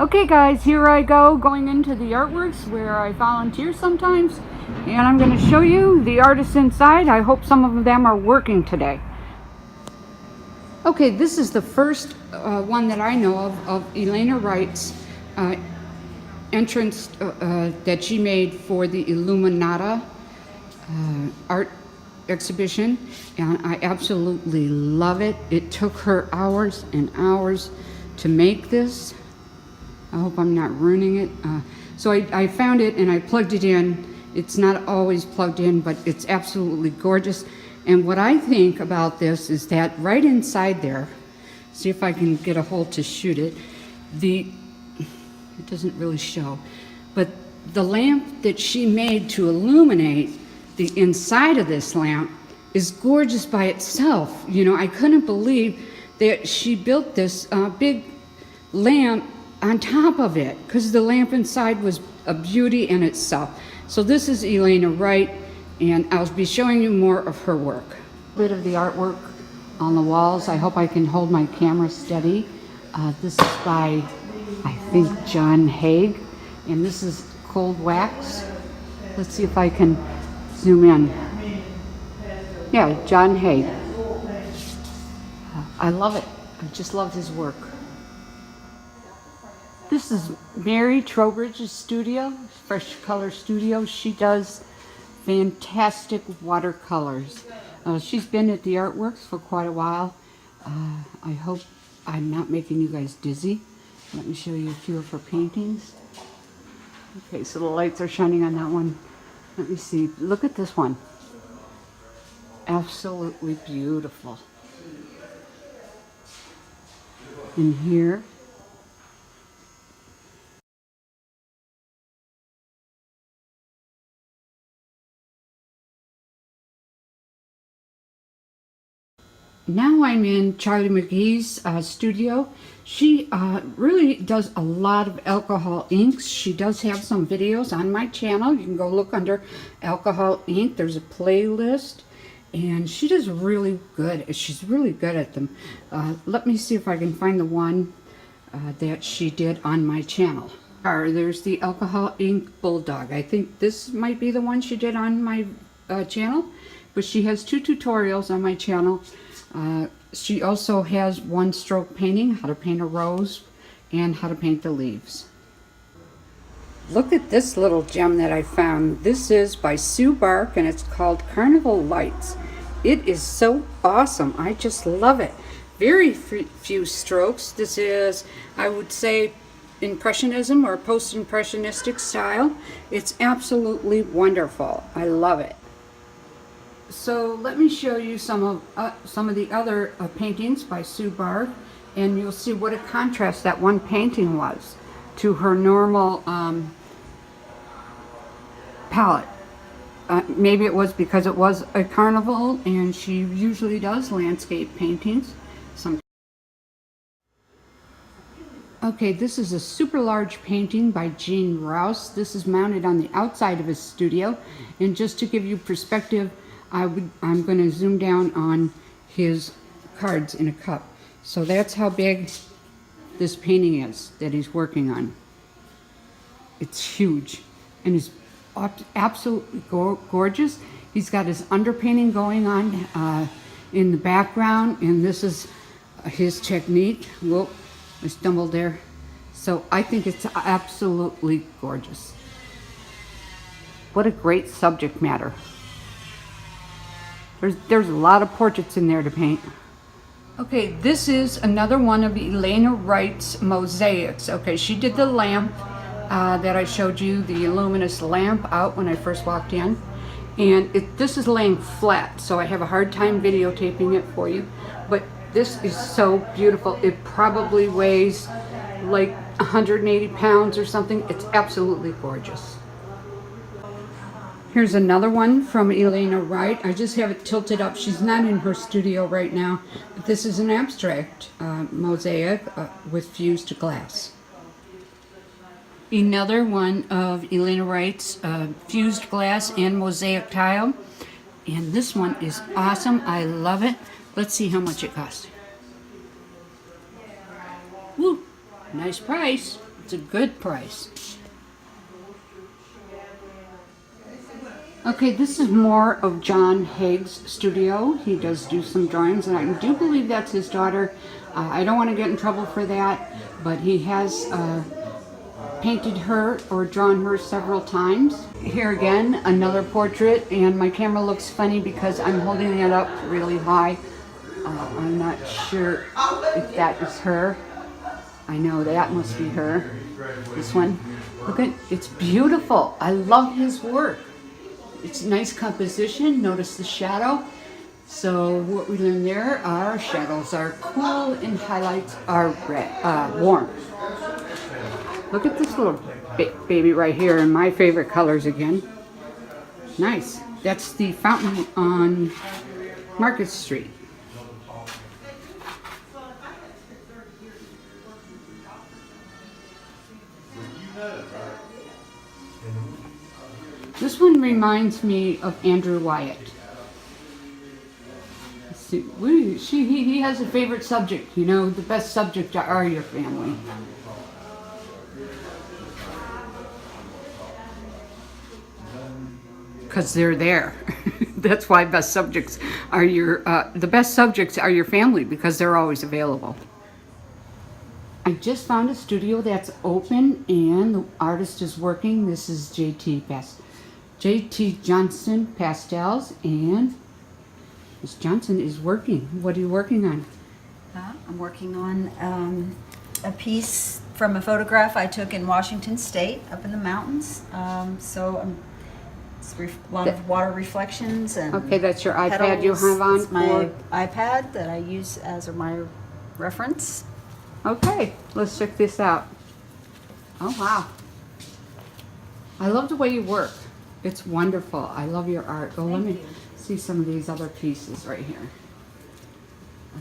Okay guys, here I go going into the Theartworks where I volunteer sometimes, and I'm going to show you the artists inside. I hope some of them are working today. Okay, this is the first one that I know of Elena Wright's entrance that she made for the Illuminata art exhibition, and I absolutely love it. It took her hours and hours to make this. I hope I'm not ruining it. So I found it and I plugged it in. It's not always plugged in, but it's absolutely gorgeous. And what I think about this is that right inside there, see if I can get a hold to shoot it, it doesn't really show, but the lamp that she made to illuminate the inside of this lamp is gorgeous by itself. You know, I couldn't believe that she built this big lamp on top of it, because the lamp inside was a beauty in itself. So this is Elena Wright, and I'll be showing you more of her work. A bit of the artwork on the walls. I hope I can hold my camera steady. This is by, I think, John Hague, and this is cold wax. Let's see if I can zoom in. Yeah, John Hague. I love it. I just love his work. This is Mary Trowbridge's studio, Fresh Color Studio. She does fantastic watercolors. She's been at the Theartworks for quite a while. I hope I'm not making you guys dizzy. Let me show you a few of her paintings. Okay, so the lights are shining on that one. Let me see. Look at this one. Absolutely beautiful. And here. Now I'm in Charlie McGee's studio. She really does a lot of alcohol inks. She does have some videos on my channel. You can go look under alcohol ink. There's a playlist, and she does really good. She's really good at them. Let me see if I can find the one that she did on my channel. There's the alcohol ink bulldog. I think this might be the one she did on my channel, but she has two tutorials on my channel. She also has one stroke painting, how to paint a rose and how to paint the leaves. Look at this little gem that I found. This is by Sue Bark, and it's called Carnival Lights. It is so awesome. I just love it. Very few strokes. This is, I would say, Impressionism or post-impressionistic style. It's absolutely wonderful. I love it. So let me show you some of the other paintings by Sue Bark, and you'll see what a contrast that one painting was to her normal palette. Maybe it was because it was a carnival, and she usually does landscape paintings. Okay, this is a super large painting by Gene Rouse. This is mounted on the outside of his studio, and just to give you perspective, I'm going to zoom down on his cards in a cup. So that's how big this painting is that he's working on. It's huge, and it's absolutely gorgeous. He's got his underpainting going on in the background, and this is his technique. Whoop, I stumbled there. So I think it's absolutely gorgeous. What a great subject matter. There's a lot of portraits in there to paint. Okay, this is another one of Elena Wright's mosaics. Okay, she did the lamp that I showed you, the luminous lamp out when I first walked in. And this is laying flat, so I have a hard time videotaping it for you. But this is so beautiful. It probably weighs like 180 pounds or something. It's absolutely gorgeous. Here's another one from Elena Wright. I just have it tilted up. She's not in her studio right now, but this is an abstract mosaic with fused glass. Another one of Elena Wright's fused glass and mosaic tile. And this one is awesome. I love it. Let's see how much it costs. Woo! Nice price. It's a good price. Okay, this is more of John Hague's studio. He does do some drawings, and I do believe that's his daughter. I don't want to get in trouble for that, but he has painted her or drawn her several times. Here again, another portrait, and my camera looks funny because I'm holding it up really high. I'm not sure if that is her. I know that must be her. This one. Look at, it's beautiful. I love his work. It's nice composition. Notice the shadow. So what we learned there are shadows are cool and highlights are warm. Look at this little baby right here in my favorite colors again. Nice. That's the fountain on Market Street. This one reminds me of Andrew Wyatt. Let's see. He has a favorite subject. You know, the best subject are your family. Because they're there. That's why best subjects are the best subjects are your family, because they're always available. I just found a studio that's open and the artist is working. This is J.T. Johnson Pastels, and Ms. Johnson is working. What are you working on? I'm working on a piece from a photograph I took in Washington State, up in the mountains. It's a lot of water reflections and okay, that's your iPad petals. you have on? It's my iPad that I use as my reference. Okay, let's check this out. Oh wow. I love the way you work. It's wonderful. I love your art. Oh, let me see some of these other pieces right here.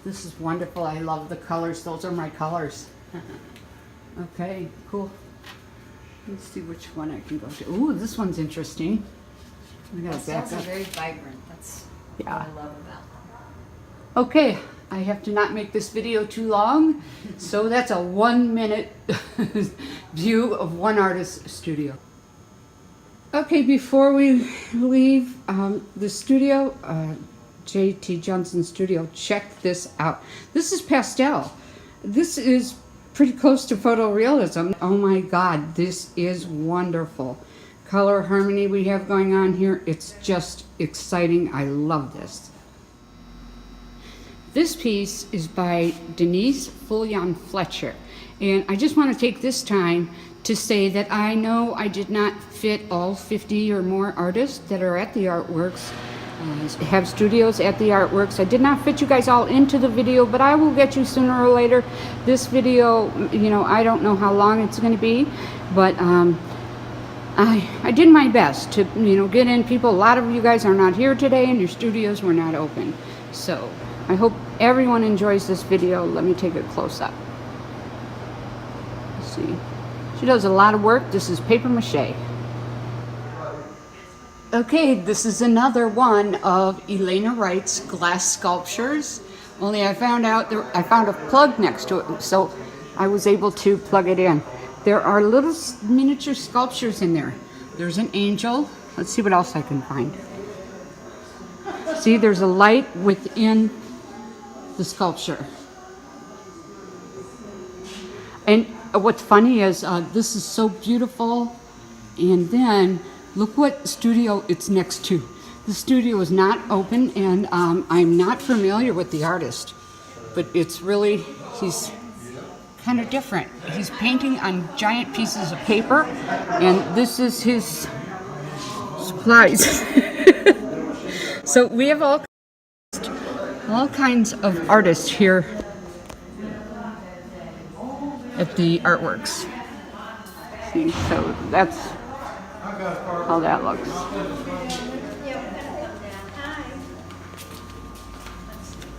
This is wonderful. I love the colors. Those are my colors. Okay, cool. Let's see which one I can go to. Ooh, this one's interesting. We gotta back up. Are very vibrant. That's what I love about them. Okay, I have to not make this video too long, so that's a 1 minute view of one artist's studio. Okay, before we leave the studio, J.T. Johnson studio, check this out. This is pastel. This is pretty close to photorealism. Oh my God, this is wonderful. Color harmony we have going on here. It's just exciting. I love this. This piece is by Denise Fullion Fletcher. And I just want to take this time to say that I know I did not fit all 50 or more artists that are at the Theartworks, have studios at the Theartworks. I did not fit you guys all into the video, but I will get you sooner or later. This video, you know, I don't know how long it's going to be, but I did my best to, you know, get in people. A lot of you guys are not here today and your studios were not open. So I hope everyone enjoys this video. Let me take a close up. Let's see. She does a lot of work. This is paper mache. Okay, this is another one of Elena Wright's glass sculptures. Only I found a plug next to it, so I was able to plug it in. There are little miniature sculptures in there. There's an angel. Let's see what else I can find. See, there's a light within the sculpture. And what's funny is this is so beautiful, and then look what studio it's next to. The studio is not open, and I'm not familiar with the artist, but it's really, he's kind of different. He's painting on giant pieces of paper, and this is his supplies. So we have all kinds of artists here at the Theartworks. See, so that's how that looks.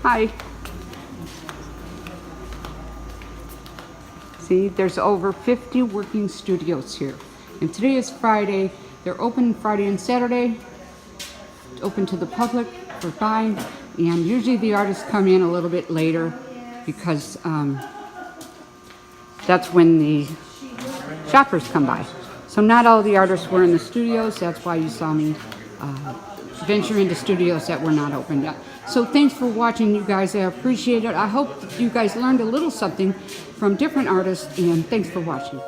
Hi. See, there's over 50 working studios here. And today is Friday. They're open Friday and Saturday. It's open to the public for buying. And usually the artists come in a little bit later because that's when the shoppers come by. So not all the artists were in the studios. That's why you saw me venture into studios that were not open yet. So thanks for watching, you guys. I appreciate it. I hope you guys learned a little something from different artists, and thanks for watching.